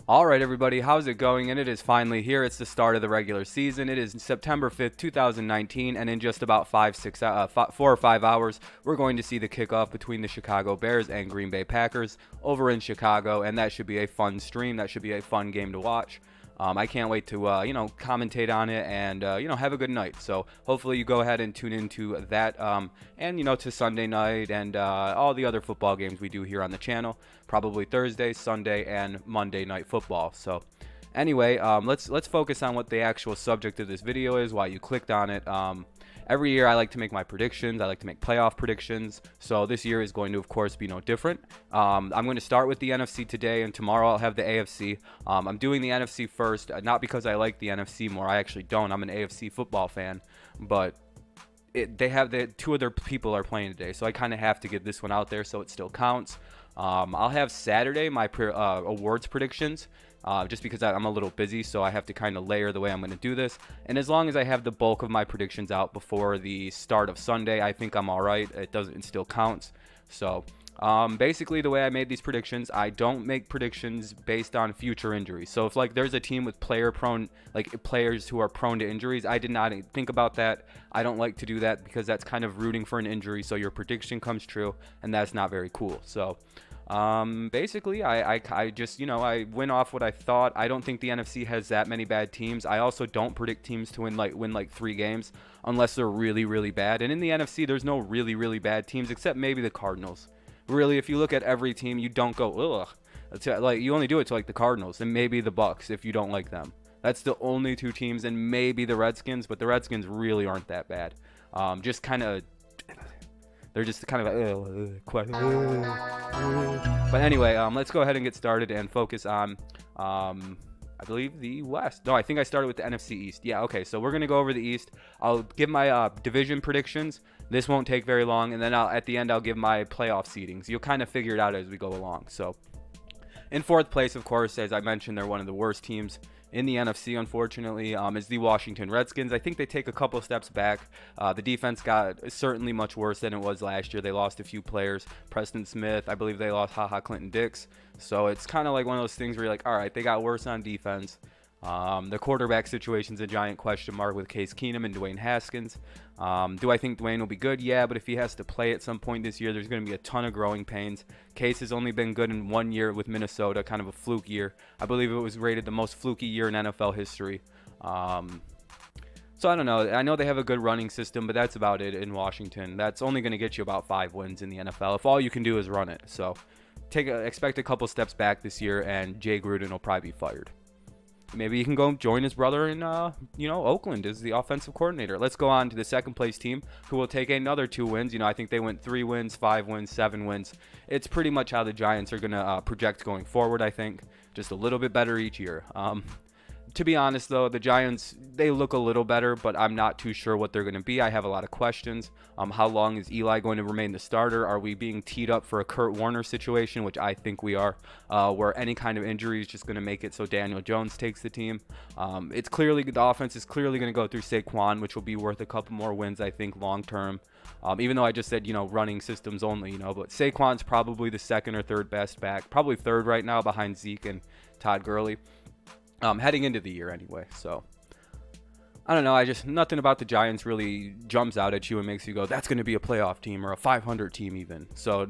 All right, everybody, how's it going? And it is finally here. It's the start of the regular season. It is September 5th, 2019, and in just about 4 or 5 hours, we're going to see the kickoff between the Chicago Bears and Green Bay Packers over in Chicago, and that should be a fun stream. That should be a fun game to watch. I can't wait to, commentate on it and, have a good night. So hopefully you go ahead and tune into that and, to Sunday night and all the other football games we do here on the channel. Probably Thursday, Sunday, and Monday night football. So anyway, let's focus on what the actual subject of this video is, why you clicked on it. Every year I like to make my predictions. I like to make playoff predictions. So this year is going to, of course, be no different. I'm going to start with the NFC today, and tomorrow I'll have the AFC. I'm doing the NFC first, not because I like the NFC more. I actually don't. I'm an AFC football fan. But they have two other people are playing today, so I kind of have to get this one out there so it still counts. I'll have Saturday my awards predictions. Just because I'm a little busy, so I have to kind of layer the way I'm going to do this. And as long as I have the bulk of my predictions out before the start of Sunday, I think I'm all right. It still counts. So basically, the way I made these predictions, I don't make predictions based on future injuries. So if there's a team with players who are prone to injuries, I did not think about that. I don't like to do that because that's kind of rooting for an injury, so your prediction comes true, and that's not very cool. So basically I just I went off what I thought. I don't think the NFC has that many bad teams. I also don't predict teams to win 3 games unless they're really, really bad. And in the NFC, there's no really, really bad teams except maybe the Cardinals. Really, if you look at every team, you don't go ugh. You only do it to the Cardinals and maybe the Bucks if you don't like them. That's the only 2 teams, and maybe the Redskins, but the Redskins really aren't that bad. Just kind of they're just kind of but anyway, let's go ahead and get started and focus on, I believe, the West. No, I think I started with the NFC East. Yeah, okay, so we're going to go over the East. I'll give my division predictions. This won't take very long, and then at the end, I'll give my playoff seedings. You'll kind of figure it out as we go along. So in 4th place, of course, as I mentioned, they're one of the worst teams in the NFC, unfortunately, is the Washington Redskins. I think they take a couple steps back. The defense got certainly much worse than it was last year. They lost a few players. Preston Smith, I believe they lost Clinton Dix. So it's kind of like one of those things where you're like, all right, they got worse on defense. The quarterback situation's a giant question mark with Case Keenum and Dwayne Haskins. Do I think Dwayne will be good? Yeah, but if he has to play at some point this year, there's going to be a ton of growing pains. Case has only been good in 1 year with Minnesota, kind of a fluke year. I believe it was rated the most fluky year in NFL history. So I don't know. I know they have a good running system, but that's about it in Washington. That's only going to get you about 5 wins in the NFL if all you can do is run it. So expect a couple steps back this year, and Jay Gruden will probably be fired. Maybe he can go join his brother in, Oakland as the offensive coordinator. Let's go on to the 2nd place team, who will take another 2 wins. I think they went 3 wins, 5 wins, 7 wins. It's pretty much how the Giants are going to project going forward, I think. Just a little bit better each year. To be honest, though, the Giants, they look a little better, but I'm not too sure what they're going to be. I have a lot of questions. How long is Eli going to remain the starter? Are we being teed up for a Kurt Warner situation, which I think we are, where any kind of injury is just going to make it so Daniel Jones takes the team? The offense is clearly going to go through Saquon, which will be worth a couple more wins, I think, long term. Even though I just said, running systems only, but Saquon's probably the 2nd or 3rd best back, probably 3rd right now behind Zeke and Todd Gurley. Heading into the year anyway. So I don't know. Nothing about the Giants really jumps out at you and makes you go, that's going to be a playoff team or a 500 team even. So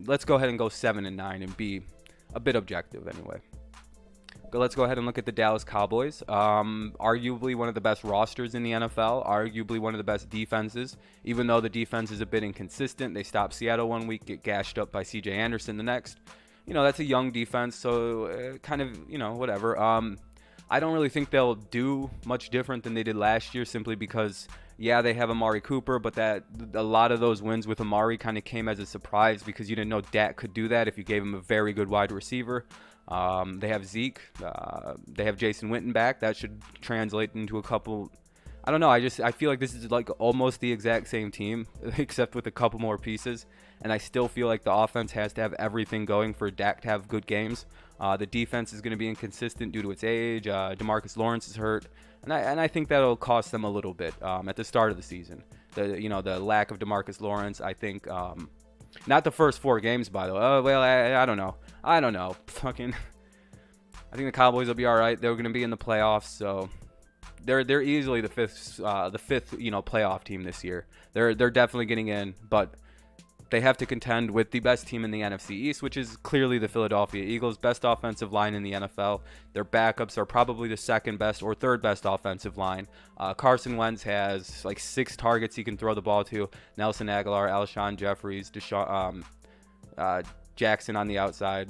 let's go ahead and go 7-9 and be a bit objective anyway. Let's go ahead and look at the Dallas Cowboys. Arguably one of the best rosters in the NFL. Arguably one of the best defenses. Even though the defense is a bit inconsistent. They stop Seattle 1 week, get gashed up by C.J. Anderson the next. That's a young defense, so whatever. I don't really think they'll do much different than they did last year, simply because, yeah, they have Amari Cooper, but a lot of those wins with Amari kind of came as a surprise because you didn't know Dak could do that if you gave him a very good wide receiver. They have Zeke. They have Jason Witten back. That should translate into a couple. I don't know. I feel like this is almost the exact same team, except with a couple more pieces. And I still feel like the offense has to have everything going for Dak to have good games. The defense is going to be inconsistent due to its age. DeMarcus Lawrence is hurt, and I think that'll cost them a little bit at the start of the season. The lack of DeMarcus Lawrence, I think. Not the first 4 games, by the way. Oh well, I don't know. Fucking. I think the Cowboys will be all right. They're going to be in the playoffs, so they're easily the fifth playoff team this year. They're definitely getting in, but they have to contend with the best team in the NFC East, which is clearly the Philadelphia Eagles. Best offensive line in the NFL. Their backups are probably the second best or third best offensive line. Carson Wentz has like 6 targets he can throw the ball to. Nelson Aguilar, Alshon Jeffries, Jackson on the outside.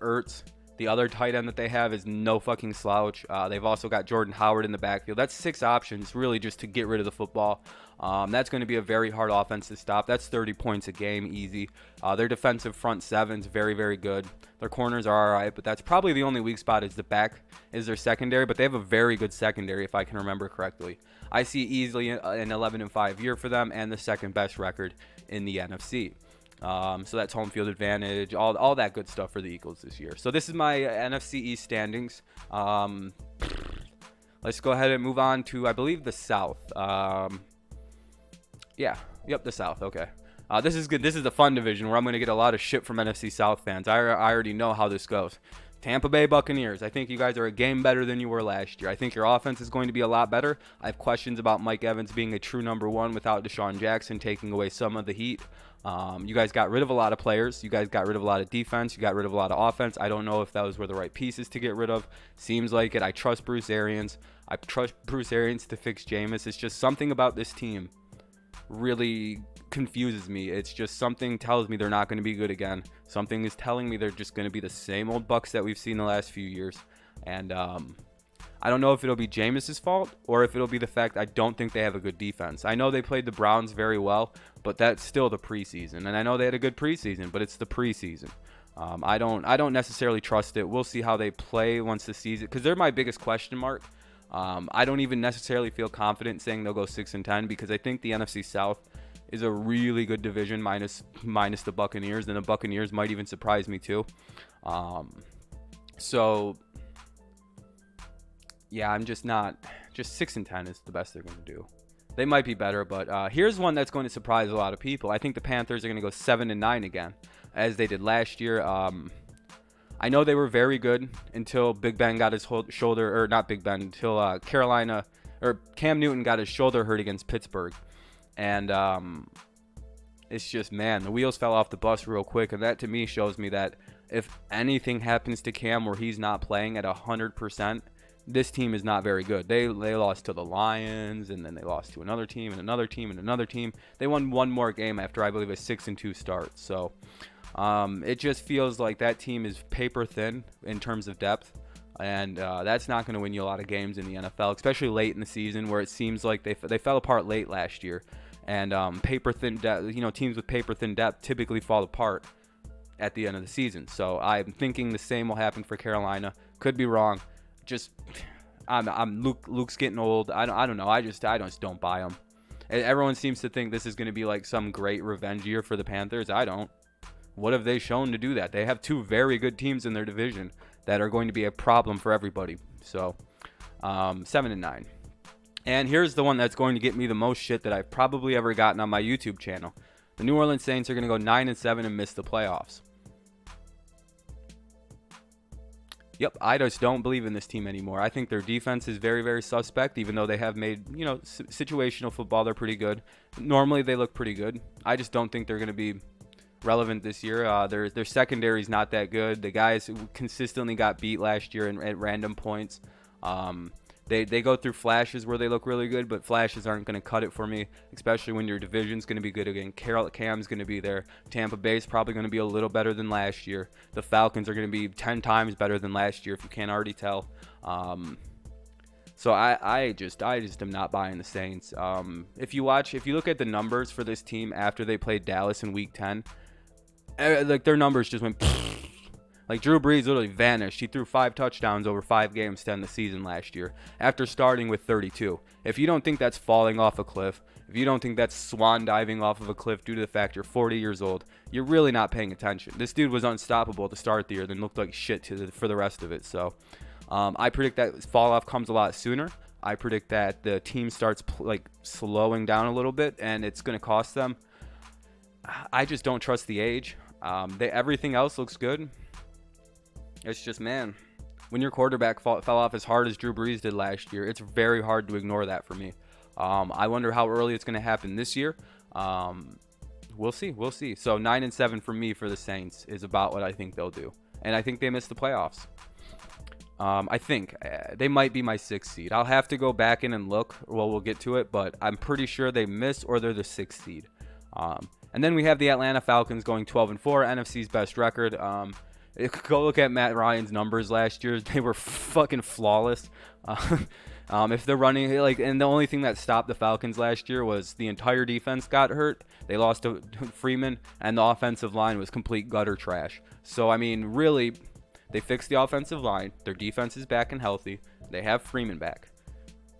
Ertz. The other tight end that they have is no fucking slouch. They've also got Jordan Howard in the backfield. That's 6 options really just to get rid of the football. That's going to be a very hard offense to stop. That's 30 points a game, easy. Their defensive front seven's very, very good. Their corners are all right, but that's probably the only weak spot is their secondary. But they have a very good secondary, if I can remember correctly. I see easily an 11-5 year for them and the second best record in the NFC. So that's home field advantage, all that good stuff for the Eagles this year. So this is my NFC East standings. Let's go ahead and move on to, I believe, the South. The South. Okay. This is good. This is the fun division where I'm going to get a lot of shit from NFC South fans. I already know how this goes. Tampa Bay Buccaneers. I think you guys are a game better than you were last year. I think your offense is going to be a lot better. I have questions about Mike Evans being a true number one without Deshaun Jackson taking away some of the heat. You guys got rid of a lot of players. You guys got rid of a lot of defense. You got rid of a lot of offense. I don't know if those were the right pieces to get rid of. Seems like it. I trust Bruce Arians. I trust Bruce Arians to fix Jameis. It's just something about this team really confuses me. It's just something tells me they're not going to be good again. Something is telling me they're just going to be the same old Bucs that we've seen the last few years. And I don't know if it'll be Jameis's fault or if it'll be the fact I don't think they have a good defense. I know they played the Browns very well, but that's still the preseason. And I know they had a good preseason, but it's the preseason. I don't necessarily trust it. We'll see how they play once the season, because they're my biggest question mark. I don't even necessarily feel confident saying they'll go 6-10 because I think the NFC South is a really good division minus the Buccaneers, and the Buccaneers might even surprise me too. Yeah, I'm just 6-10 is the best they're going to do. They might be better, but here's one that's going to surprise a lot of people. I think the Panthers are going to go 7-9 again, as they did last year. I know they were very good until Big Ben got his shoulder, or not Big Ben, until Cam Newton got his shoulder hurt against Pittsburgh. And it's just, man, the wheels fell off the bus real quick. And that to me shows me that if anything happens to Cam where he's not playing at 100%, this team is not very good. They lost to the Lions, and then they lost to another team and another team and another team. They won one more game after, I believe, a 6-2 start. So it just feels like that team is paper thin in terms of depth. And that's not going to win you a lot of games in the NFL, especially late in the season where it seems like they fell apart late last year. And paper thin depth, teams with paper thin depth typically fall apart at the end of the season. So I'm thinking the same will happen for Carolina. Could be wrong. Luke's getting old. I don't know. I just don't buy him. Everyone seems to think this is going to be like some great revenge year for the Panthers. I don't. What have they shown to do that? They have 2 very good teams in their division that are going to be a problem for everybody. So 7-9. And here's the one that's going to get me the most shit that I've probably ever gotten on my YouTube channel. The New Orleans Saints are going to go 9-7 and miss the playoffs. Yep, I just don't believe in this team anymore. I think their defense is very, very suspect, even though they have made, situational football. They're pretty good. Normally, they look pretty good. I just don't think they're going to be relevant this year. Their secondary is not that good. The guys who consistently got beat last year at random points. They go through flashes where they look really good, but flashes aren't going to cut it for me, especially when your division's going to be good again. Cam's going to be there. Tampa Bay's probably going to be a little better than last year. The Falcons are going to be 10 times better than last year, if you can't already tell. So I just am not buying the Saints. If you look at the numbers for this team after they played Dallas in Week 10, like their numbers just went. Like Drew Brees literally vanished. He threw 5 touchdowns over 5 games to end the season last year after starting with 32. If you don't think that's falling off a cliff, if you don't think that's swan diving off of a cliff due to the fact you're 40 years old, you're really not paying attention. This dude was unstoppable to start the year, then looked like shit for the rest of it. So I predict that fall off comes a lot sooner. I predict that the team starts slowing down a little bit, and it's going to cost them. I just don't trust the age. Everything else looks good. It's just, man, when your quarterback fell off as hard as Drew Brees did last year, it's very hard to ignore that for me. I wonder how early it's going to happen this year. We'll see. We'll see. So 9-7 for me for the Saints is about what I think they'll do. And I think they miss the playoffs. I think they might be my 6th seed. I'll have to go back in and look. Well, we'll get to it, but I'm pretty sure they miss or they're the 6th seed. And then we have the Atlanta Falcons going 12-4, NFC's best record. Go look at Matt Ryan's numbers last year. They were fucking flawless. If they're running and the only thing that stopped the Falcons last year was the entire defense got hurt. They lost to Freeman, and the offensive line was complete gutter trash. So I mean, really, they fixed the offensive line. Their defense is back and healthy. They have Freeman back,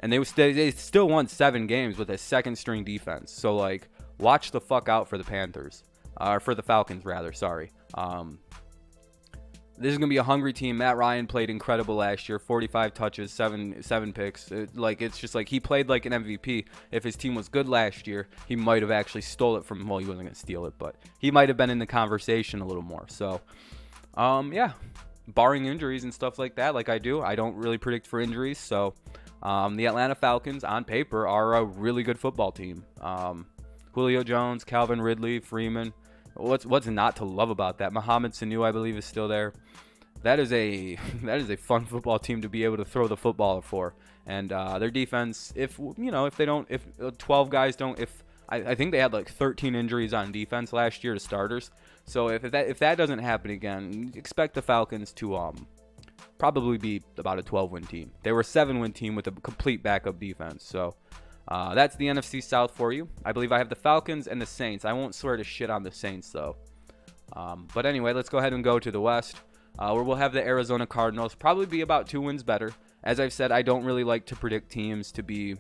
and they still won 7 games with a second-string defense. So like, watch the fuck out for the Panthers, or for the Falcons rather. Sorry. This is going to be a hungry team. Matt Ryan played incredible last year. 45 touches, 7 picks. It's just like he played like an MVP. If his team was good last year, he might have actually stole it from, well, he wasn't going to steal it, but he might have been in the conversation a little more. So, yeah, barring injuries and stuff like that, like I don't really predict for injuries. So, the Atlanta Falcons on paper are a really good football team. Julio Jones, Calvin Ridley, Freeman. What's not to love about that? Mohamed Sanu, I believe, is still there. That is a fun football team to be able to throw the football for. And their defense, if 12 guys don't, I think they had like 13 injuries on defense last year to starters. So if that doesn't happen again, expect the Falcons to probably be about a 12-win team. They were a 7-win team with a complete backup defense. So. That's the NFC South for you. I believe I have the Falcons and the Saints. I won't swear to shit on the Saints, though. But anyway, let's go ahead and go to the West, where we'll have the Arizona Cardinals. Probably be about 2 wins better. As I've said, I don't really like to predict teams to be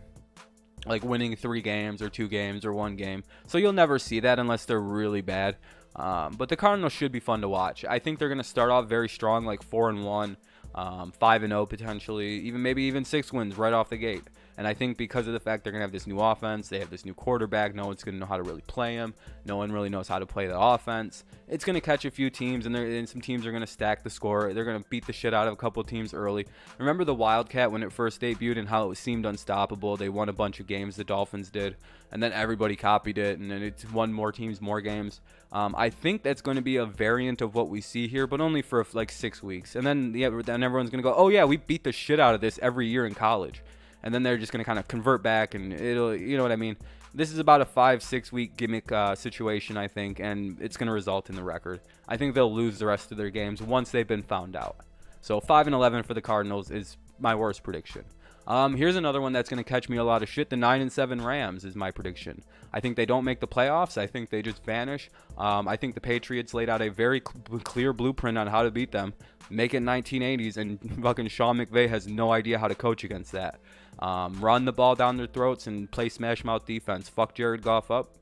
like winning 3 games or 2 games or 1 game. So you'll never see that unless they're really bad. But the Cardinals should be fun to watch. I think they're going to start off very strong, like 4-1, 5-0 potentially, maybe even 6 wins right off the gate. And I think because of the fact they're going to have this new offense, they have this new quarterback, no one's going to know how to really play him. No one really knows how to play the offense. It's going to catch a few teams, and some teams are going to stack the score. They're going to beat the shit out of a couple teams early. Remember the Wildcat when it first debuted and how it seemed unstoppable? They won a bunch of games, the Dolphins did, and then everybody copied it, and then it's won more teams, more games. I think that's going to be a variant of what we see here, but only for like 6 weeks. And then everyone's going to go, oh yeah, we beat the shit out of this every year in college. And then they're just going to kind of convert back, and it'll, you know what I mean? This is about a 5-6 week gimmick situation, I think, and it's going to result in the record. I think they'll lose the rest of their games once they've been found out. So 5-11 for the Cardinals is my worst prediction. Here's another one that's going to catch me a lot of shit. The 9-7 Rams is my prediction. I think they don't make the playoffs. I think they just vanish. I think the Patriots laid out a very clear blueprint on how to beat them. Make it 1980s, and fucking Sean McVay has no idea how to coach against that. Run the ball down their throats and play smash mouth defense. Fuck Jared Goff up.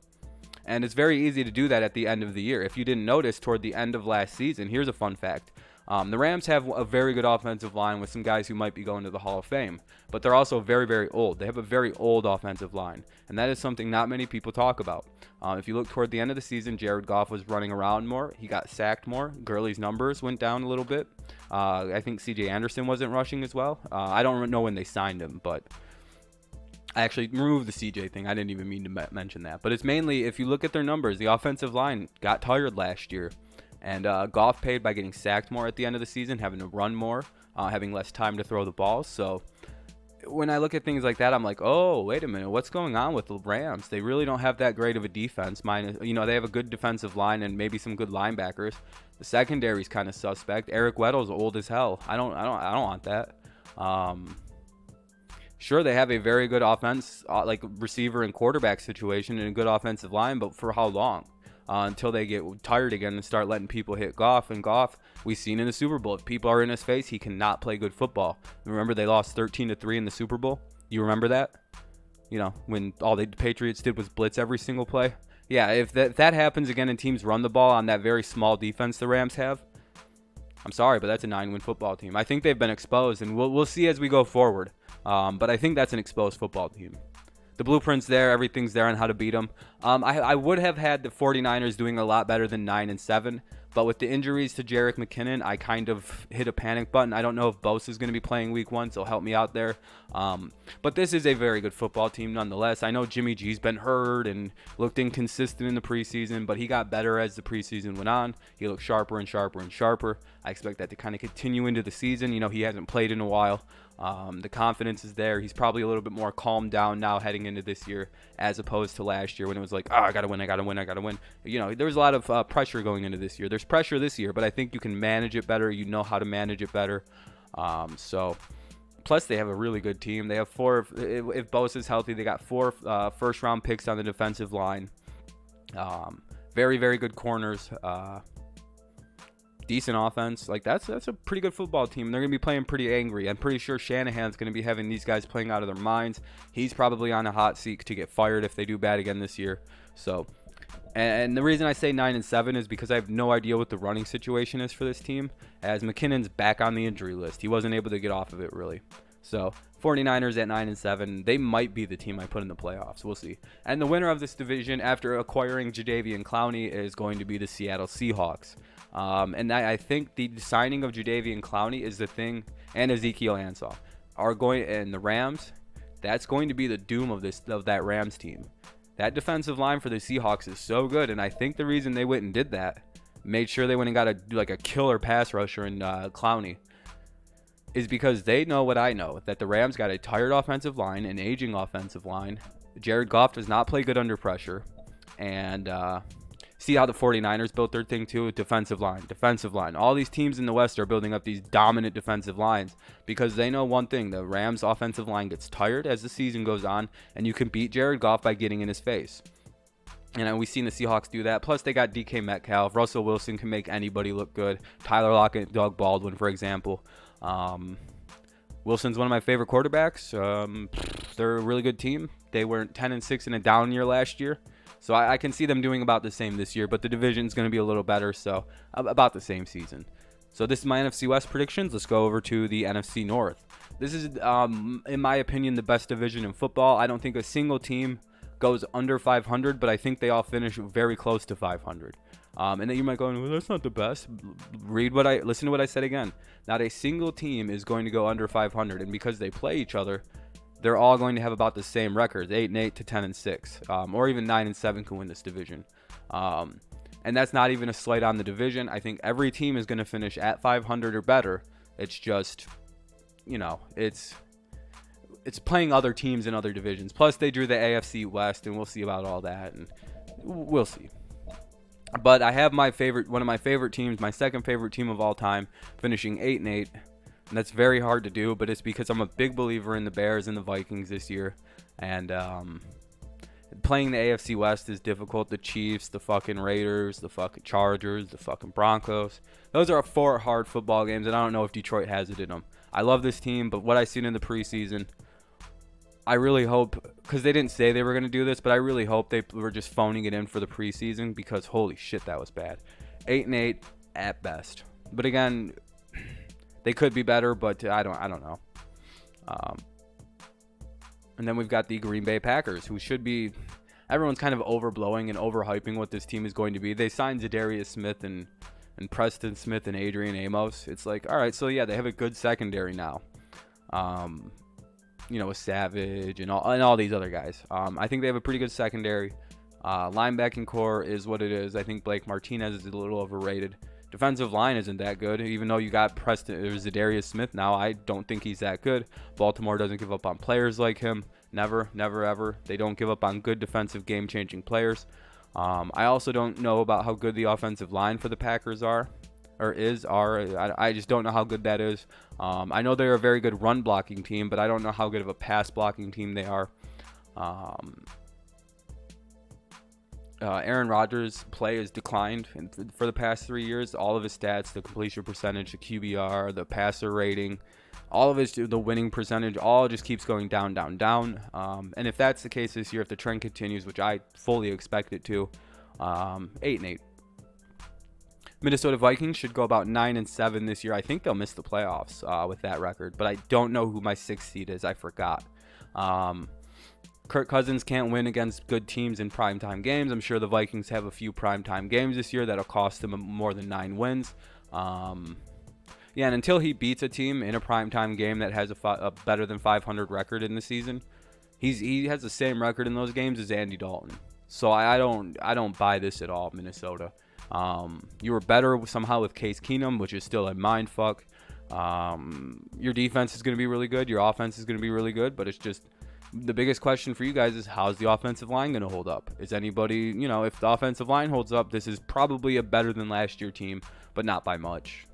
And it's very easy to do that at the end of the year. If you didn't notice, toward the end of last season, here's a fun fact. The Rams have a very good offensive line with some guys who might be going to the Hall of Fame, but they're also very, very old. They have a very old offensive line, and that is something not many people talk about. If you look toward the end of the season, Jared Goff was running around more. He got sacked more. Gurley's numbers went down a little bit. I think C.J. Anderson wasn't rushing as well. I don't know when they signed him, but I actually removed the CJ thing. I didn't even mean to mention that. But it's mainly, if you look at their numbers, the offensive line got tired last year. And Goff paid by getting sacked more at the end of the season, having to run more, having less time to throw the ball. So when I look at things like that, I'm like, oh, wait a minute. What's going on with the Rams? They really don't have that great of a defense. They have a good defensive line and maybe some good linebackers. The secondary's kind of suspect. Eric Weddle's old as hell. I don't want that. Sure, they have a very good offense, like receiver and quarterback situation and a good offensive line, but for how long? Until they get tired again and start letting people hit Goff. And Goff, we've seen in the Super Bowl, if people are in his face, he cannot play good football. Remember they lost 13-3 in the Super Bowl? You remember that? When all the Patriots did was blitz every single play? Yeah, if that happens again and teams run the ball on that very small defense the Rams have, I'm sorry, but that's a 9-win football team. I think they've been exposed, and we'll see as we go forward. But I think that's an exposed football team. The blueprint's there. Everything's there on how to beat them. I would have had the 49ers doing a lot better than 9-7, But with the injuries to Jerick McKinnon, I kind of hit a panic button. I don't know if Bosa is going to be playing week 1, so help me out there. But this is a very good football team nonetheless. I know Jimmy G's been hurt and looked inconsistent in the preseason, but he got better as the preseason went on. He looked sharper and sharper and sharper. I expect that to kind of continue into the season. He hasn't played in a while. The confidence is there. He's probably a little bit more calmed down now heading into this year as opposed to last year when it was like, I got to win. There was a lot of pressure going into this year. There's pressure this year, but I think you can manage it better. You know how to manage it better. Plus, they have a really good team. They have 4, if Bosa's healthy, they got 4 first-round picks on the defensive line. Very, very good corners. Decent offense. That's a pretty good football team. They're going to be playing pretty angry. I'm pretty sure Shanahan's going to be having these guys playing out of their minds. He's probably on a hot seat to get fired if they do bad again this year. And the reason I say 9-7 is because I have no idea what the running situation is for this team, as McKinnon's back on the injury list. He wasn't able to get off of it, really. So 49ers at 9-7, they might be the team I put in the playoffs. We'll see. And the winner of this division after acquiring Jadeveon Clowney is going to be the Seattle Seahawks. And I think the signing of Jadeveon Clowney is the thing, and Ezekiel Ansah and the Rams. That's going to be the doom of that Rams team. That defensive line for the Seahawks is so good, and I think the reason they went and did that, made sure they went and got a killer pass rusher in Clowney, is because they know what I know, that the Rams got a tired offensive line, an aging offensive line. Jared Goff does not play good under pressure, and see how the 49ers built their thing too, defensive line. All these teams in the West are building up these dominant defensive lines because they know one thing: the Rams offensive line gets tired as the season goes on, and you can beat Jared Goff by getting in his face. And we've seen the Seahawks do that. Plus, they got DK Metcalf. Russell Wilson can make anybody look good. Tyler Lockett, Doug Baldwin, for example. Wilson's one of my favorite quarterbacks. They're a really good team. They were 10-6 in a down year last year. So I can see them doing about the same this year, but the division's going to be a little better, so about the same season. So this is my NFC West predictions. Let's go over to the NFC North. This is, in my opinion, the best division in football. I don't think a single team goes under 500, but I think they all finish very close to 500. And then you might go, well, that's not the best. Listen to what I said again. Not a single team is going to go under 500, and because they play each other, they're all going to have about the same records, 8-8 to 10-6, or even 9-7 can win this division. And that's not even a slight on the division. I think every team is going to finish at 500 or better. It's just, it's playing other teams in other divisions. Plus, they drew the NFC West, and we'll see about all that, and we'll see. But I have one of my favorite teams, my second favorite team of all time, finishing 8-8. And that's very hard to do, but it's because I'm a big believer in the Bears and the Vikings this year. And playing the AFC West is difficult. The Chiefs, the fucking Raiders, the fucking Chargers, the fucking Broncos. Those are 4 hard football games, and I don't know if Detroit has it in them. I love this team, but what I've seen in the preseason, I really hope, because they didn't say they were going to do this, but I really hope they were just phoning it in for the preseason, because holy shit, that was bad. 8-8 at best. But again, they could be better, but I don't know. And then we've got the Green Bay Packers, who should be, everyone's kind of overblowing and overhyping what this team is going to be. They signed Zadarius Smith and Preston Smith and Adrian Amos. It's like, all right, so yeah, they have a good secondary now. With Savage and all these other guys. I think they have a pretty good secondary. Linebacking core is what it is. I think Blake Martinez is a little overrated. Defensive line isn't that good, even though you got Zadarius Smith now. I don't think he's that good. Baltimore doesn't give up on players like him. Never, ever. They don't give up on good defensive game-changing players. I also don't know about how good the offensive line for the Packers are. I just don't know how good that is. I know they're a very good run-blocking team, but I don't know how good of a pass-blocking team they are. Aaron Rodgers' play has declined for the past 3 years. All of his stats, the completion percentage, the QBR, the passer rating, all of the winning percentage, all just keeps going down. And if that's the case this year, if the trend continues, which I fully expect it to, 8-8. Minnesota Vikings should go about 9-7 this year. I think they'll miss the playoffs with that record, but I don't know who my 6th seed is. I forgot. Kirk Cousins can't win against good teams in primetime games. I'm sure the Vikings have a few primetime games this year that'll cost them more than 9 wins. Yeah, and until he beats a team in a primetime game that has a better than 500 record in the season, he has the same record in those games as Andy Dalton. So I don't buy this at all, Minnesota. You were better somehow with Case Keenum, which is still a mind fuck. Your defense is going to be really good. Your offense is going to be really good, but it's just the biggest question for you guys is how's the offensive line going to hold up? Is anybody, if the offensive line holds up, this is probably a better than last year team, but not by much.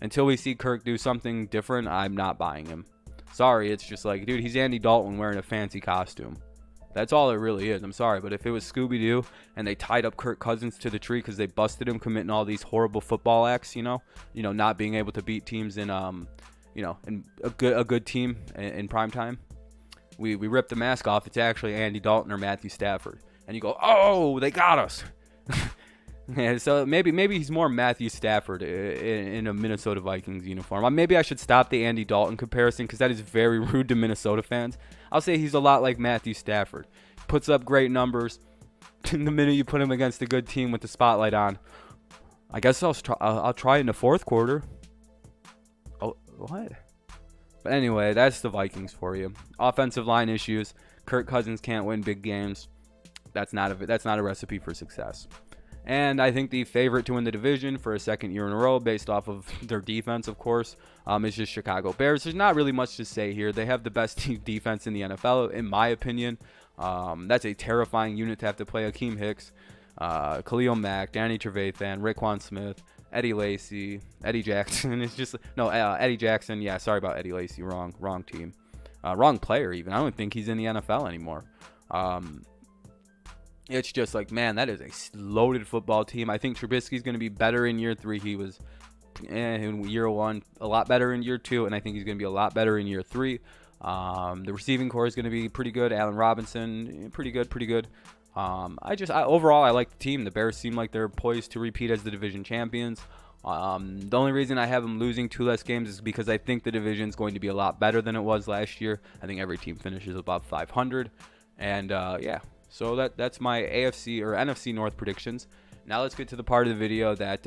Until we see Kirk do something different, I'm not buying him. Sorry, it's just like, dude, he's Andy Dalton wearing a fancy costume. That's all it really is. I'm sorry, but if it was Scooby-Doo and they tied up Kirk Cousins to the tree because they busted him committing all these horrible football acts, not being able to beat teams in in a good team in prime time, we rip the mask off. It's actually Andy Dalton or Matthew Stafford, and you go, oh, they got us. Yeah, so maybe he's more Matthew Stafford in a Minnesota Vikings uniform. Maybe I should stop the Andy Dalton comparison because that is very rude to Minnesota fans. I'll say he's a lot like Matthew Stafford. Puts up great numbers. The minute you put him against a good team with the spotlight on, I guess I'll try in the fourth quarter. Oh, what? But anyway, that's the Vikings for you. Offensive line issues. Kirk Cousins can't win big games. That's not a recipe for success. And I think the favorite to win the division for a second year in a row, based off of their defense, of course, is just Chicago Bears. There's not really much to say here. They have the best defense in the NFL, in my opinion. That's a terrifying unit to have to play. Akeem Hicks, Khalil Mack, Danny Trevathan, Raekwon Smith, Eddie Lacy, Eddie Jackson. It's just Eddie Jackson. Yeah, sorry about Eddie Lacy. Wrong team, wrong player. Even I don't think he's in the NFL anymore. It's just like, man, that is a loaded football team. I think Trubisky's going to be better in year 3. He was in year 1, a lot better in year 2, and I think he's going to be a lot better in year 3. The receiving core is going to be pretty good. Allen Robinson, pretty good. Overall, I like the team. The Bears seem like they're poised to repeat as the division champions. The only reason I have them losing 2 less games is because I think the division is going to be a lot better than it was last year. I think every team finishes above 500, and yeah. So that's my AFC or NFC North predictions. Now let's get to the part of the video that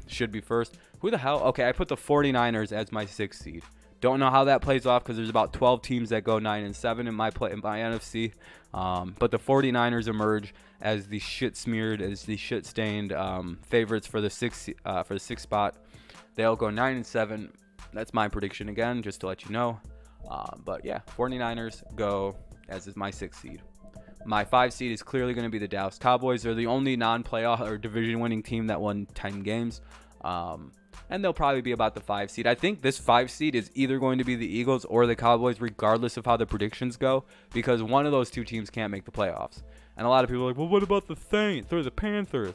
should be first. Who the hell? Okay, I put the 49ers as my 6th seed. Don't know how that plays off because there's about 12 teams that go 9-7 in my NFC. But the 49ers emerge as the shit-smeared, as the shit-stained favorites for the sixth spot. They'll go 9-7. That's my prediction again, just to let you know. But yeah, 49ers go as is my 6th seed. My 5 seed is clearly going to be the Dallas Cowboys. They're the only non-playoff or division-winning team that won 10 games. And they'll probably be about the 5 seed. I think this 5 seed is either going to be the Eagles or the Cowboys, regardless of how the predictions go, because one of those 2 teams can't make the playoffs. And a lot of people are like, well, what about the Saints or the Panthers?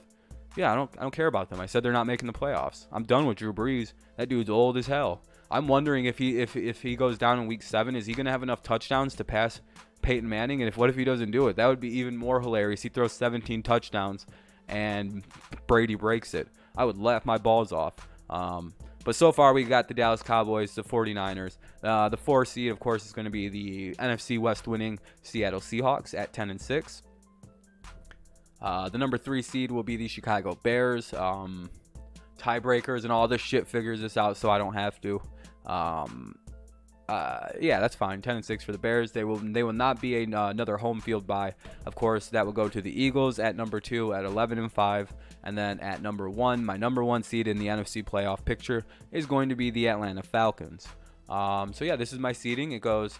Yeah, I don't care about them. I said they're not making the playoffs. I'm done with Drew Brees. That dude's old as hell. I'm wondering if he goes down in week 7, is he going to have enough touchdowns to pass Peyton Manning? And what if he doesn't do it? That would be even more hilarious. He throws 17 touchdowns and Brady breaks it. I would laugh my balls off. But so far we got the Dallas Cowboys, the 49ers. The 4 seed, of course, is going to be the NFC West winning Seattle Seahawks at 10-6. The number 3 seed will be the Chicago Bears. Tiebreakers and all this shit figures this out, so I don't have to. Yeah, that's fine. 10-6 for the Bears. They will not be another home field bye. Of course, that will go to the Eagles at number 2 at 11-5, and then at number 1, my number 1 seed in the NFC playoff picture is going to be the Atlanta Falcons. So yeah, this is my seeding. It goes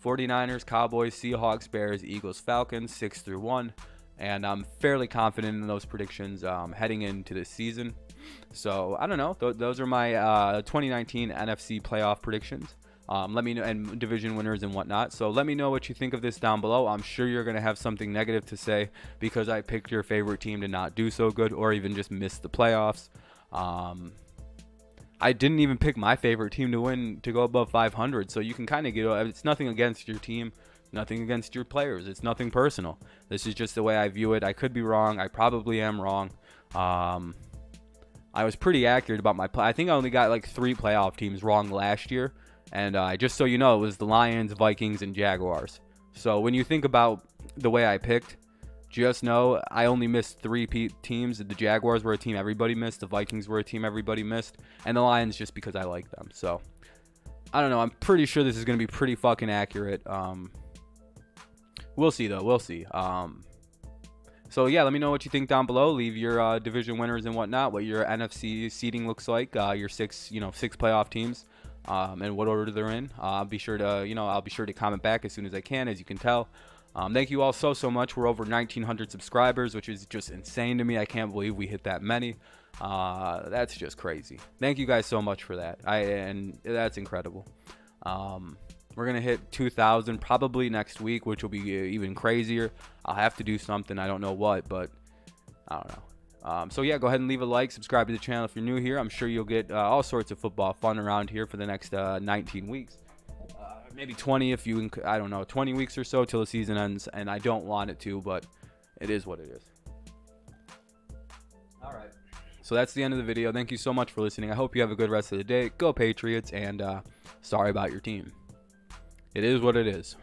49ers, Cowboys, Seahawks, Bears, Eagles, Falcons, 6-1, and I'm fairly confident in those predictions heading into this season. So I don't know. Those are my 2019 NFC playoff predictions. Let me know, and division winners and whatnot. So let me know what you think of this down below. I'm sure you're going to have something negative to say because I picked your favorite team to not do so good or even just miss the playoffs. I didn't even pick my favorite team to win, to go above 500. So you can kind of get, it's nothing against your team, nothing against your players. It's nothing personal. This is just the way I view it. I could be wrong. I probably am wrong. I was pretty accurate about my I think I only got like 3 playoff teams wrong last year. And just so you know, it was the Lions, Vikings, and Jaguars. So when you think about the way I picked, just know I only missed 3 teams. The Jaguars were a team everybody missed. The Vikings were a team everybody missed. And the Lions just because I like them. So, I don't know. I'm pretty sure this is going to be pretty fucking accurate. We'll see, though. We'll see. So, yeah, let me know what you think down below. Leave your division winners and whatnot, what your NFC seeding looks like, your 6 playoff teams, and what order they're in. I'll be sure to comment back as soon as I can, as you can tell. Thank you all so much. We're over 1,900 subscribers, which is just insane to me. I can't believe we hit that many. That's just crazy. Thank you guys so much for that. And that's incredible. We're gonna hit 2,000 probably next week, which will be even crazier. I'll have to do something. I don't know what, but I don't know. So yeah, go ahead and leave a like, subscribe to the channel if you're new here. I'm sure you'll get all sorts of football fun around here for the next 19 weeks. Maybe 20 if you, I don't know, 20 weeks or so till the season ends, and I don't want it to, but it is what it is. All right. So that's the end of the video. Thank you so much for listening. I hope you have a good rest of the day. Go Patriots, and sorry about your team. It is what it is.